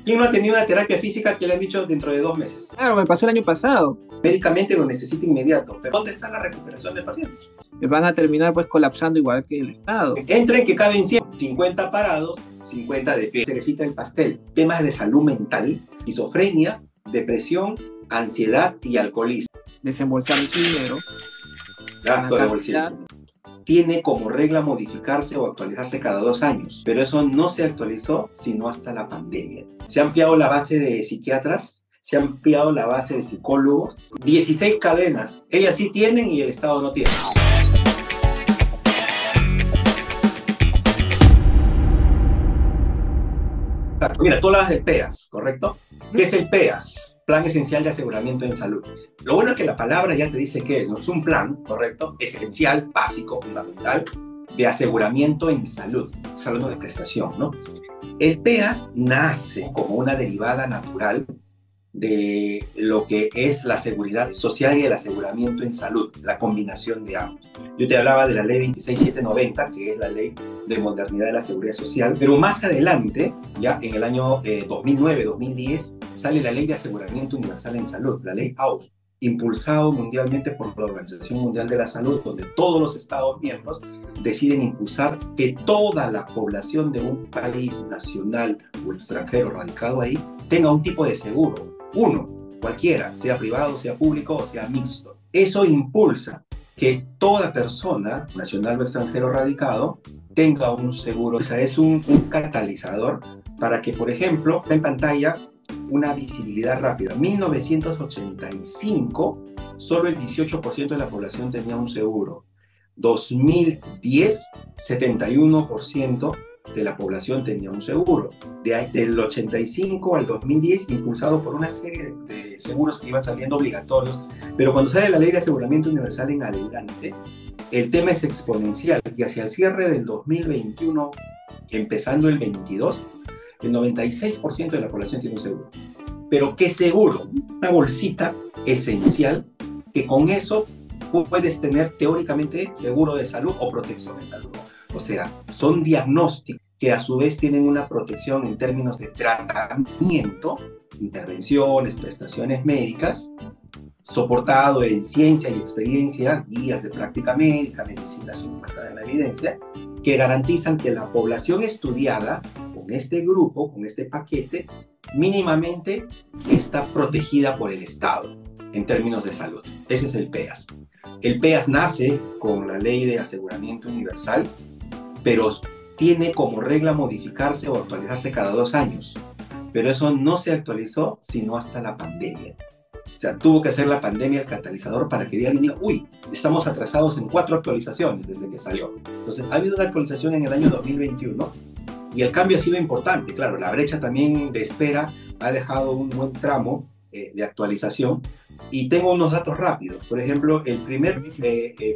¿Quién no ha tenido una terapia física que le han dicho dentro de 2 meses? Claro, me pasó el año pasado. Médicamente lo necesita inmediato, pero ¿dónde está la recuperación del paciente? Van a terminar pues colapsando igual que el Estado. Entren que caben 100, 50 parados, 50 de pie. Se necesita el pastel. Temas de salud mental, esquizofrenia, depresión, ansiedad y alcoholismo. Desembolsar el dinero. Gasto de bolsillo. Tiene como regla modificarse o actualizarse cada 2 años, pero eso no se actualizó sino hasta la pandemia. Se ha ampliado la base de psiquiatras, se ha ampliado la base de psicólogos, 16 cadenas, ellas sí tienen y el Estado no tiene. Mira, tú hablabas de PEAS, ¿correcto? ¿Qué es el PEAS? Plan Esencial de Aseguramiento en Salud. Lo bueno es que la palabra ya te dice qué es, ¿no? Es un plan, ¿correcto? Esencial, básico, fundamental, de aseguramiento en salud. Estamos hablando de prestación, ¿no? El PEAS nace como una derivada natural de lo que es la seguridad social y el aseguramiento en salud, la combinación de ambos. Yo te hablaba de la ley 26790, que es la ley de modernidad de la seguridad social, pero más adelante, ya en el año 2009-2010, sale la ley de aseguramiento universal en salud, la ley AUS, impulsado mundialmente por la Organización Mundial de la Salud, donde todos los Estados miembros deciden impulsar que toda la población de un país nacional o extranjero radicado ahí tenga un tipo de seguro. Uno, cualquiera, sea privado, sea público o sea mixto. Eso impulsa que toda persona, nacional o extranjero radicado, tenga un seguro. O sea, es un catalizador para que, por ejemplo, en pantalla, una visibilidad rápida. 1985, solo el 18% de la población tenía un seguro. 2010, 71% de la población tenía un seguro. Del 85 al 2010, impulsado por una serie de seguros que iban saliendo obligatorios, pero cuando sale la ley de aseguramiento universal en adelante, el tema es exponencial y hacia el cierre del 2021, empezando el 22, el 96% de la población tiene un seguro. Pero ¿qué seguro? Una bolsita esencial que con eso puedes tener teóricamente seguro de salud o protección de salud. O sea, son diagnósticos que a su vez tienen una protección en términos de tratamiento, intervenciones, prestaciones médicas, soportado en ciencia y experiencia, guías de práctica médica, medicina basada en la evidencia, que garantizan que la población estudiada con este grupo, con este paquete, mínimamente está protegida por el Estado en términos de salud. Ese es el PEAS. El PEAS nace con la Ley de Aseguramiento Universal, pero tiene como regla modificarse o actualizarse cada 2 años. Pero eso no se actualizó sino hasta la pandemia. O sea, tuvo que ser la pandemia el catalizador para que alguien diga, uy, estamos atrasados en 4 actualizaciones desde que salió. Entonces, ha habido una actualización en el año 2021 y el cambio ha sido importante. Claro, la brecha también de espera ha dejado un buen tramo de actualización. Y tengo unos datos rápidos. Por ejemplo, el primer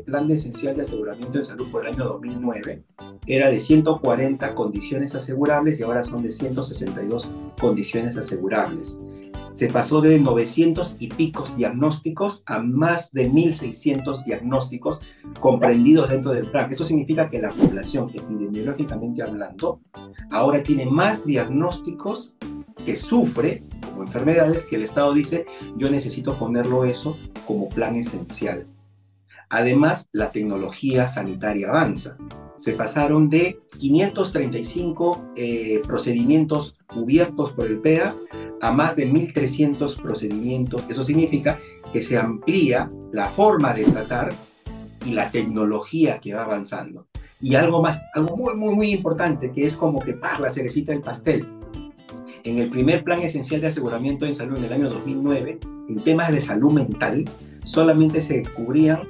plan de esencial de aseguramiento de salud por el año 2009 era de 140 condiciones asegurables y ahora son de 162 condiciones asegurables. Se pasó de 900 y picos diagnósticos a más de 1.600 diagnósticos comprendidos dentro del plan. Eso significa que la población, epidemiológicamente hablando, ahora tiene más diagnósticos que sufre como enfermedades que el Estado dice, yo necesito ponerlo eso como plan esencial. Además, la tecnología sanitaria avanza. Se pasaron de 535 procedimientos cubiertos por el PEA a más de 1.300 procedimientos. Eso significa que se amplía la forma de tratar y la tecnología que va avanzando. Y algo más, algo muy importante, que es como que la cerecita del pastel. En el primer plan esencial de aseguramiento en salud en el año 2009, en temas de salud mental, solamente se cubrían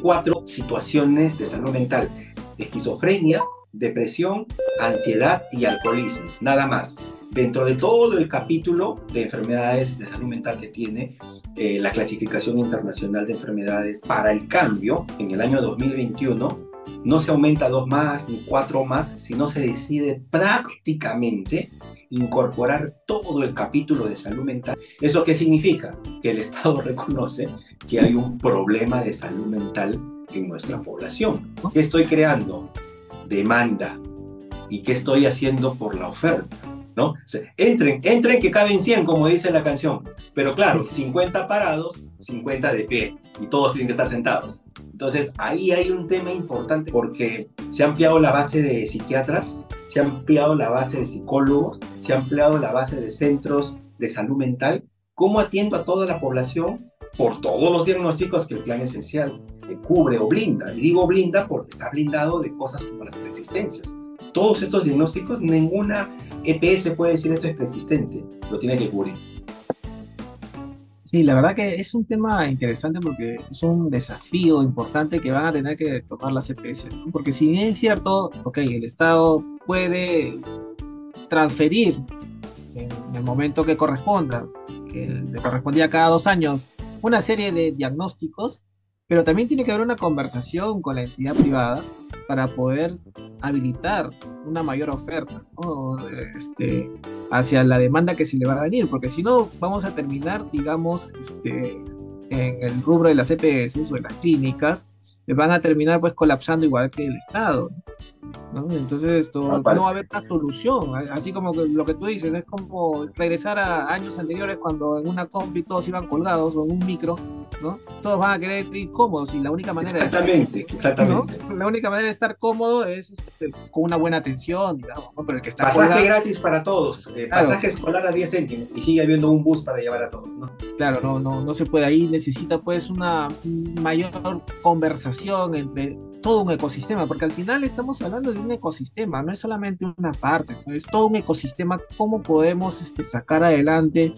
4 situaciones de salud mental: esquizofrenia, depresión, ansiedad y alcoholismo, nada más. Dentro de todo el capítulo de enfermedades de salud mental que tiene la clasificación internacional de enfermedades para el cambio, en el año 2021, no se aumenta 2 más ni 4 más, sino se decide prácticamente incorporar todo el capítulo de salud mental. ¿Eso qué significa? Que el Estado reconoce que hay un problema de salud mental en nuestra población. ¿Qué estoy creando? Demanda. ¿Y qué estoy haciendo por la oferta? ¿no? Entren que caben 100, como dice la canción. Pero claro, 50 parados, 50 de pie, y todos tienen que estar sentados. Entonces, ahí hay un tema importante porque se ha ampliado la base de psiquiatras, se ha ampliado la base de psicólogos, se ha ampliado la base de centros de salud mental. ¿Cómo atiendo a toda la población por todos los diagnósticos que el plan esencial cubre o blinda? Y digo blinda porque está blindado de cosas como las preexistencias. Todos estos diagnósticos, ninguna EPS puede decir esto es preexistente, lo tiene que cubrir. Sí, la verdad que es un tema interesante porque es un desafío importante que van a tener que tomar las EPS, ¿no? Porque si bien es cierto, ok, el Estado puede transferir en el momento que corresponda, que le correspondía cada 2 años, una serie de diagnósticos, pero también tiene que haber una conversación con la entidad privada para poder habilitar una mayor oferta, ¿no? Hacia la demanda que se le va a venir, porque si no vamos a terminar, digamos, en el rubro de las EPS o de las clínicas, van a terminar pues colapsando igual que el Estado, ¿no? Entonces esto no va a haber una solución, así como lo que tú dices, es como regresar a años anteriores cuando en una combi todos iban colgados o en un micro, ¿no? Todos van a querer ir cómodos y la única manera exactamente. ¿no? La única manera de estar cómodo es con una buena atención, digamos, ¿no? Pero el que está pasaje colgado, gratis para todos, claro. Pasaje escolar a 10 céntimos y sigue habiendo un bus para llevar a todos, ¿no? Claro, no se puede, ahí necesita pues una mayor conversación entre todo un ecosistema, porque al final estamos hablando de un ecosistema, no es solamente una parte, ¿no? Es todo un ecosistema. ¿Cómo podemos sacar adelante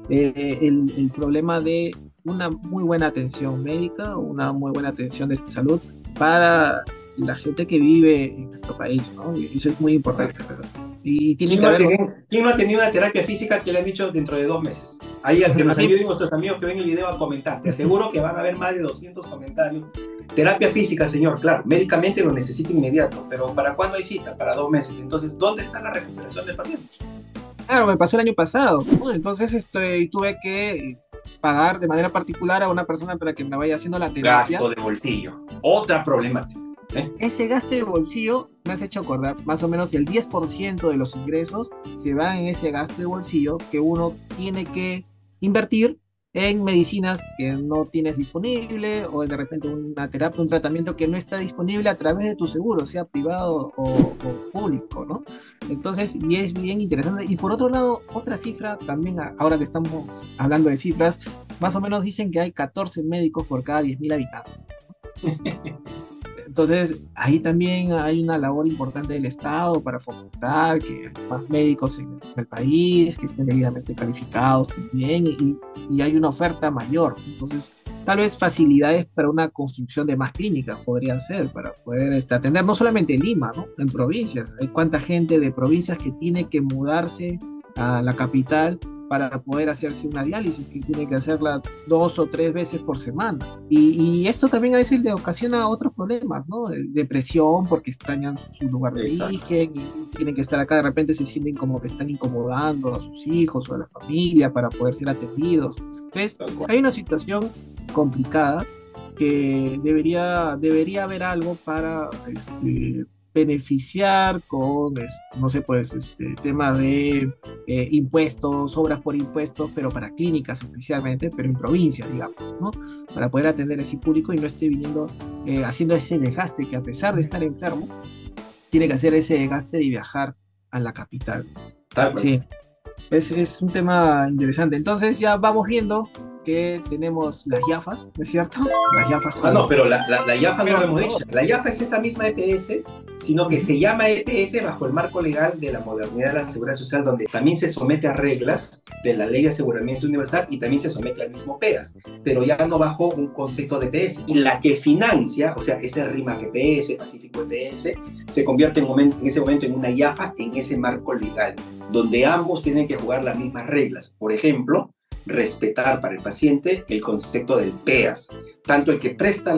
el problema de una muy buena atención médica, una muy buena atención de salud para la gente que vive en nuestro país, ¿no? Y eso es muy importante, ¿verdad? Y tiene que haber... ¿Quién no ha tenido una terapia física que le han dicho dentro de 2 meses? Ahí al que nos ayuden nuestros amigos que ven el video a comentar. Te aseguro que van a haber más de 200 comentarios. Terapia física, señor, claro, médicamente lo necesita inmediato, pero ¿para cuándo hay cita? Para 2 meses. Entonces, ¿dónde está la recuperación del paciente? Claro, me pasó el año pasado, ¿no? Entonces tuve que pagar de manera particular a una persona para que me vaya haciendo la terapia. Gasto de bolsillo, otra problemática. Ese gasto de bolsillo me has hecho acordar, más o menos el 10% de los ingresos se van en ese gasto de bolsillo que uno tiene que invertir en medicinas que no tienes disponible o de repente una terapia, un tratamiento que no está disponible a través de tu seguro, sea privado o público, ¿no? Entonces, y es bien interesante. Y por otro lado, otra cifra también, ahora que estamos hablando de cifras, más o menos dicen que hay 14 médicos por cada 10.000 habitantes. Entonces, ahí también hay una labor importante del Estado para fomentar que haya más médicos en el país, que estén debidamente calificados también, y hay una oferta mayor. Entonces, tal vez facilidades para una construcción de más clínicas podría ser, para poder atender no solamente en Lima, ¿no? En provincias. Hay cuánta gente de provincias que tiene que mudarse a la capital para poder hacerse una diálisis, que tiene que hacerla 2 o 3 veces por semana. Y esto también a veces le ocasiona otros problemas, ¿no? Depresión, porque extrañan su lugar de origen y tienen que estar acá, de repente se sienten como que están incomodando a sus hijos o a la familia para poder ser atendidos. Entonces, hay una situación complicada que debería haber algo para beneficiar con, no sé, pues, tema de impuestos, obras por impuestos, pero para clínicas especialmente, pero en provincias, digamos, ¿no? Para poder atender a ese público y no esté viniendo, haciendo ese desgaste que a pesar de estar enfermo, tiene que hacer ese desgaste de viajar a la capital. Sí, es un tema interesante. Entonces ya vamos viendo que tenemos las IAFAs, ¿no es cierto? Las IAFAs. No, pero la IAFA no lo hemos dicho. La IAFA es esa misma EPS, sino que se llama EPS bajo el marco legal de la modernidad de la seguridad social, donde también se somete a reglas de la ley de aseguramiento universal y también se somete al mismo PEAS, pero ya no bajo un concepto de EPS. Y la que financia, o sea, ese RIMAC EPS, Pacífico EPS, se convierte en ese momento en una IAFA en ese marco legal, donde ambos tienen que jugar las mismas reglas. Por ejemplo, respetar para el paciente el concepto del PEAS, tanto el que presta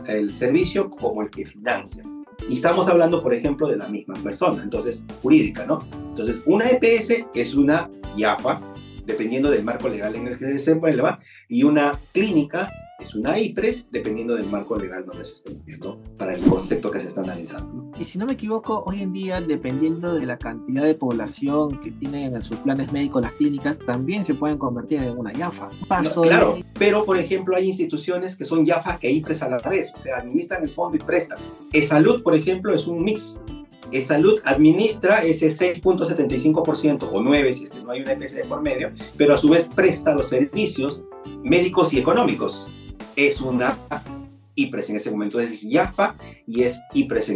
el servicio como el que financia. Y estamos hablando, por ejemplo, de la misma persona, entonces, jurídica, ¿no? Entonces, una EPS es una IAFA, dependiendo del marco legal en el que se desenvuelva, y una clínica es una IPRES, dependiendo del marco legal donde se esté moviendo, para el concepto que se está analizando. Y si no me equivoco, hoy en día, dependiendo de la cantidad de población que tienen en sus planes médicos las clínicas, también se pueden convertir en una YAFA. Claro, pero por ejemplo hay instituciones que son YAFA e IPRES a la vez, o sea, administran el fondo y prestan. eSalud, por ejemplo, es un mix. eSalud administra ese 6.75% o 9% si es que no hay una EPS por medio, pero a su vez presta los servicios médicos y económicos. Es una IPRES en ese momento, es YAFA y es IPRES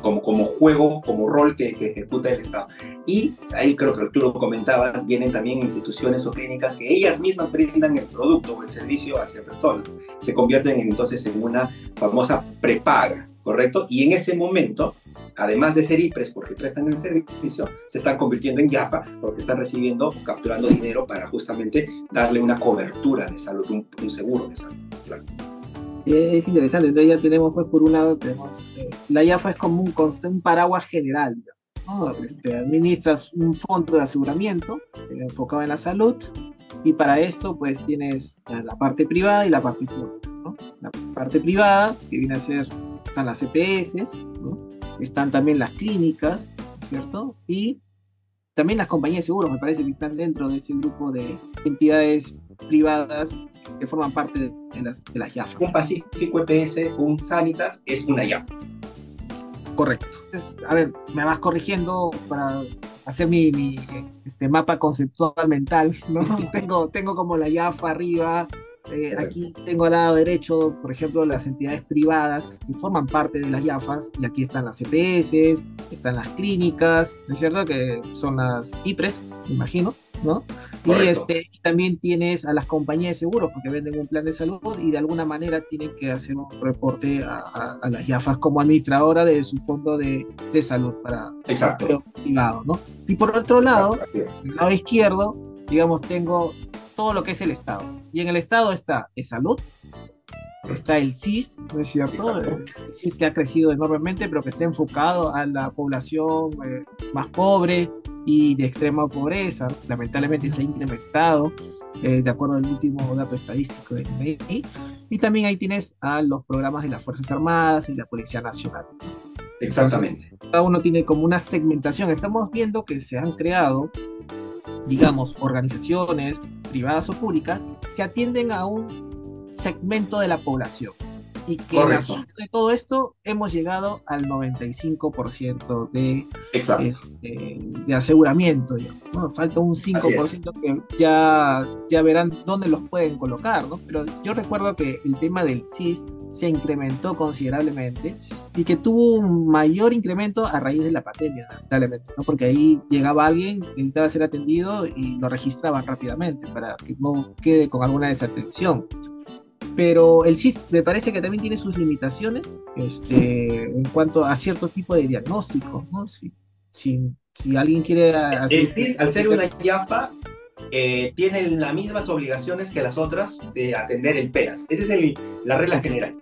como juego, como rol que ejecuta el Estado. Y ahí creo que tú lo comentabas, vienen también instituciones o clínicas que ellas mismas brindan el producto o el servicio hacia personas. Se convierten entonces en una famosa prepaga, ¿correcto? Y en ese momento, además de ser IPRES porque prestan el servicio, se están convirtiendo en YAFA porque están recibiendo o capturando dinero para justamente darle una cobertura de salud, un seguro de salud. Claro. Es interesante, entonces ya tenemos, pues por un lado, la YAFA es como un paraguas general, ¿no? Administras un fondo de aseguramiento enfocado en la salud, y para esto pues tienes la parte privada y la parte pública, ¿no? La parte privada, que viene a ser, están las EPS, ¿no? Están también las clínicas, ¿cierto? Y también las compañías de seguros, me parece que están dentro de ese grupo de entidades privadas que forman parte de las YAFA. Un Pacífico EPS, un Sanitas, es una YAFA. Correcto. Entonces, a ver, me vas corrigiendo para hacer mi mapa conceptual mental, ¿no? tengo como la YAFA arriba, aquí tengo al lado derecho, por ejemplo, las entidades privadas que forman parte de las YAFAs, y aquí están las EPS, están las clínicas, ¿no es cierto? Que son las IPRES, me imagino, ¿no? Y también tienes a las compañías de seguros porque venden un plan de salud y de alguna manera tienen que hacer un reporte a las YAFAs como administradora de su fondo de salud para el privado, ¿no? Y por otro lado, el lado izquierdo, digamos, tengo todo lo que es el Estado. Y en el Estado está eSalud, está el CIS, ¿no es cierto? El CIS que ha crecido enormemente, pero que está enfocado a la población más pobre y de extrema pobreza. Lamentablemente se ha incrementado, de acuerdo al último dato estadístico del INEGI. Y también ahí tienes a los programas de las Fuerzas Armadas y la Policía Nacional. Exactamente. Entonces, cada uno tiene como una segmentación. Estamos viendo que se han creado, digamos, organizaciones privadas o públicas que atienden a un segmento de la población, y que en la suma de todo esto hemos llegado al 95% de aseguramiento, digamos, ¿no? Falta un 5% que ya verán dónde los pueden colocar, ¿no? Pero yo recuerdo que el tema del CIS se incrementó considerablemente y que tuvo un mayor incremento a raíz de la pandemia, lamentablemente, ¿no? Porque ahí llegaba alguien, necesitaba ser atendido y lo registraban rápidamente para que no quede con alguna desatención. Pero el CIS me parece que también tiene sus limitaciones en cuanto a cierto tipo de diagnóstico, ¿no? Si alguien quiere hacer... El CIS, al ser una YAFA, tiene las mismas obligaciones que las otras de atender el PEAS. Esa es la regla general,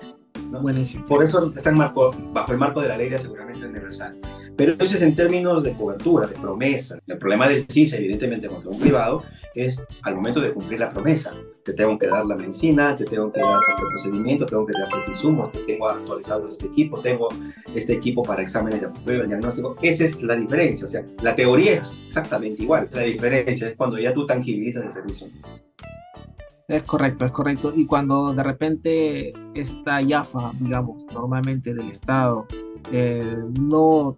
¿no? Buenísimo. Por eso está bajo el marco de la Ley de Aseguramiento Universal. Pero eso es en términos de cobertura, de promesa. El problema del CIS, evidentemente, contra un privado, es al momento de cumplir la promesa. Te tengo que dar la medicina, te tengo que dar este procedimiento, tengo que dar los insumos, te tengo actualizado tengo este equipo para exámenes de prueba y diagnóstico. Esa es la diferencia. O sea, la teoría es exactamente igual. La diferencia es cuando ya tú tangibilizas el servicio. Es correcto. Y cuando de repente esta YAFA, digamos, normalmente del Estado, no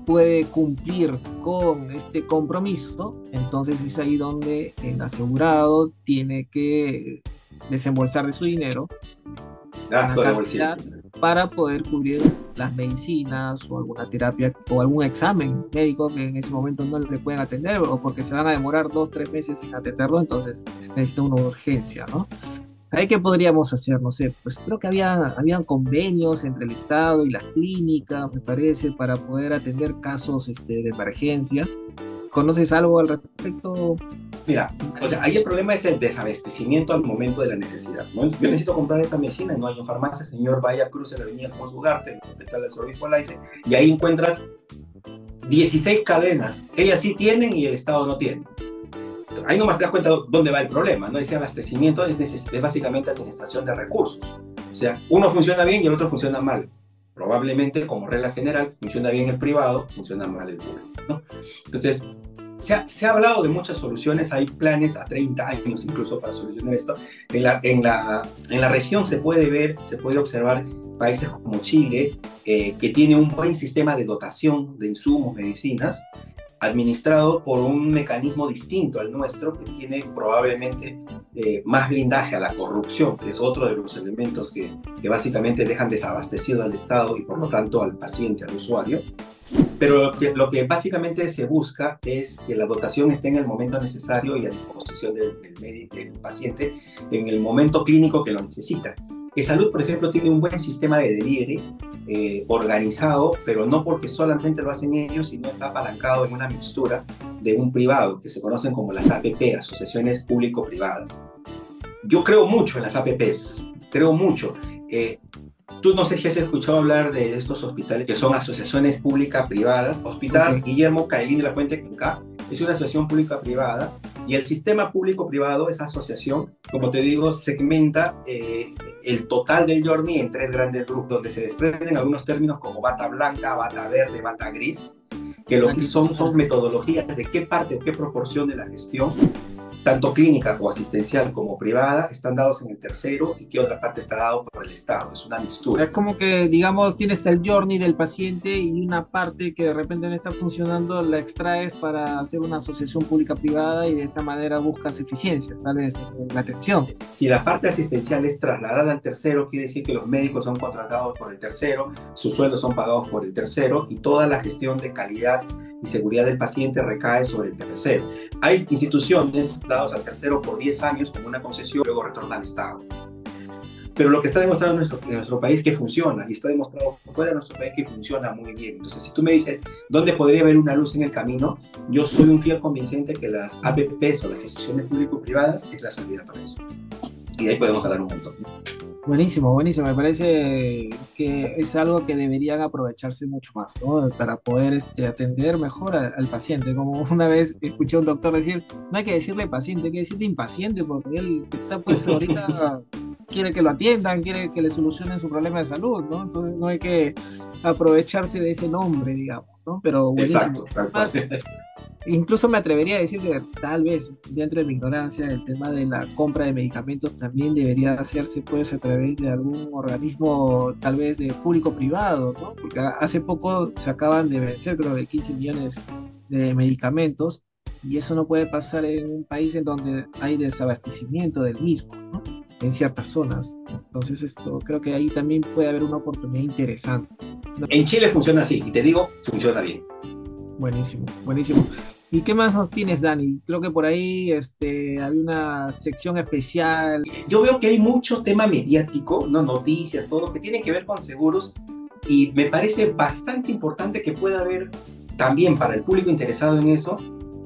puede cumplir con este compromiso, entonces es ahí donde el asegurado tiene que desembolsar de su dinero para poder cubrir las medicinas o alguna terapia o algún examen médico que en ese momento no le pueden atender, o porque se van a demorar 2-3 meses sin atenderlo, entonces necesita una urgencia, ¿no? ¿Ahí qué podríamos hacer? No sé, pues creo que habían convenios entre el Estado y las clínicas, me parece, para poder atender casos de emergencia. ¿Conoces algo al respecto? Mira, o sea, ahí el problema es el desabastecimiento al momento de la necesidad, ¿no? Yo necesito comprar esta medicina, no hay en farmacia, señor, vaya, cruce la avenida Juan Ugarte, en el hospital del Obispo Laice, y ahí encuentras 16 cadenas. Ellas sí tienen y el Estado no tiene. ahí nomás te das cuenta dónde va el problema, ¿no? Ese abastecimiento es básicamente administración de recursos. O sea, uno funciona bien y el otro funciona mal. Probablemente, como regla general, funciona bien el privado, funciona mal el público, ¿no? Entonces, se ha hablado de muchas soluciones, hay planes a 30 años incluso para solucionar esto. En la región se puede observar países como Chile, que tiene un buen sistema de dotación de insumos, medicinas, administrado por un mecanismo distinto al nuestro, que tiene probablemente más blindaje a la corrupción, que es otro de los elementos que básicamente dejan desabastecido al Estado y por lo tanto al paciente, al usuario. Pero lo que básicamente se busca es que la dotación esté en el momento necesario y a disposición del paciente en el momento clínico que lo necesita. Que Salud, por ejemplo, tiene un buen sistema de delivery organizado, pero no porque solamente lo hacen ellos, sino está apalancado en una mixtura de un privado, que se conocen como las APP, Asociaciones Público-Privadas. Yo creo mucho en las APPs, creo mucho. Tú no sé si has escuchado hablar de estos hospitales que son asociaciones pública-privadas. Hospital Guillermo Cailín de la Fuente Quinca es una asociación pública-privada, y el sistema público-privado, esa asociación, como te digo, segmenta el total del journey en 3 grandes grupos, donde se desprenden algunos términos como bata blanca, bata verde, bata gris, que lo que son metodologías de qué parte o qué proporción de la gestión, tanto clínica o asistencial como privada, están dados en el tercero y qué otra parte está dado por el Estado. Es una mixtura. Es como que, digamos, tienes el journey del paciente y una parte que de repente no está funcionando la extraes para hacer una asociación pública-privada, y de esta manera buscas eficiencias, tal vez, en la atención. Si la parte asistencial es trasladada al tercero, quiere decir que los médicos son contratados por el tercero, sus sueldos son pagados por el tercero, y toda la gestión de calidad y seguridad del paciente recae sobre el tercero. Hay instituciones dadas al tercero por 10 años como una concesión, luego retorna al Estado. Pero lo que está demostrado en nuestro país que funciona, y está demostrado fuera de nuestro país que funciona muy bien. Entonces, si tú me dices dónde podría haber una luz en el camino, yo soy un fiel convincente que las APPs o las instituciones público-privadas es la salida para eso. Y de ahí podemos hablar un montón. Buenísimo, buenísimo. Me parece que es algo que deberían aprovecharse mucho más, ¿no? Para poder atender mejor al paciente. Como una vez escuché a un doctor decir, no hay que decirle paciente, hay que decirle impaciente, porque él está pues ahorita quiere que lo atiendan, quiere que le solucionen su problema de salud, ¿no? Entonces no hay que aprovecharse de ese nombre, digamos, ¿no? Pero buenísimo. Exacto, tal cual. Incluso me atrevería a decir que tal vez, dentro de mi ignorancia, el tema de la compra de medicamentos también debería hacerse pues a través de algún organismo, tal vez de público-privado, ¿no? Porque hace poco se acaban de vencer, creo, de 15 millones de medicamentos, y eso no puede pasar en un país en donde hay desabastecimiento del mismo, ¿no? En ciertas zonas. Entonces creo que ahí también puede haber una oportunidad interesante, ¿no? En Chile funciona así, y te digo, funciona bien. Buenísimo, buenísimo. ¿Y qué más nos tienes, Dani? Creo que por ahí había una sección especial. Yo veo que hay mucho tema mediático, ¿no? Noticias, todo, que tiene que ver con seguros, y me parece bastante importante que pueda haber también para el público interesado en eso,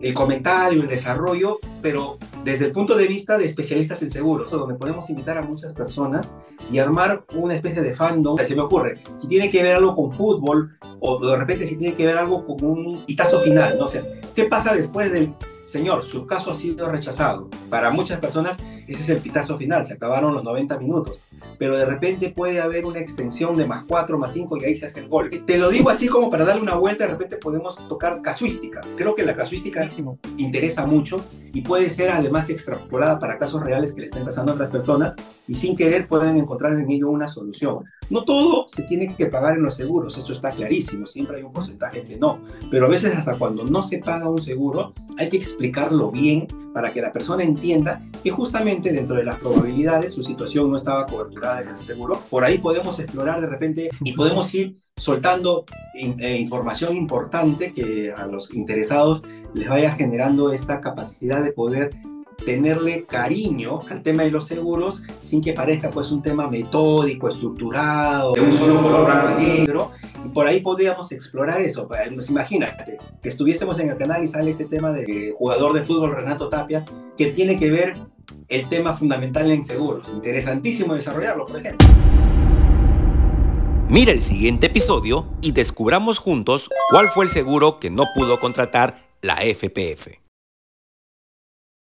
el comentario, el desarrollo, pero desde el punto de vista de especialistas en seguros, donde podemos invitar a muchas personas y armar una especie de fandom. Se me ocurre, si tiene que ver algo con fútbol, o de repente si tiene que ver algo con un pitazo final, ¿no? O sea, ¿qué pasa después del señor? Su caso ha sido rechazado. Para muchas personas ese es el pitazo final, se acabaron los 90 minutos. Pero de repente puede haber una extensión de +4, +5 y ahí se hace el gol. Te lo digo así como para darle una vuelta, de repente podemos tocar casuística. Creo que la casuística interesa mucho y puede ser además extrapolada para casos reales que le estén pasando a otras personas, y sin querer pueden encontrar en ello una solución. No todo se tiene que pagar en los seguros, eso está clarísimo, siempre hay un porcentaje que no, pero a veces hasta cuando no se paga un seguro hay que explicarlo bien para que la persona entienda que justamente dentro de las probabilidades su situación no estaba coberturada en el seguro. Por ahí podemos explorar de repente y podemos ir soltando información importante que a los interesados les vaya generando esta capacidad de poder tenerle cariño al tema de los seguros sin que parezca pues un tema metódico, estructurado, de un solo color blanco y negro. Y por ahí podríamos explorar eso. Pues imagínate que estuviésemos en el canal y sale este tema de jugador de fútbol Renato Tapia, que tiene que ver el tema fundamental en seguros. Interesantísimo desarrollarlo, por ejemplo. Mira el siguiente episodio y descubramos juntos cuál fue el seguro que no pudo contratar la FPF.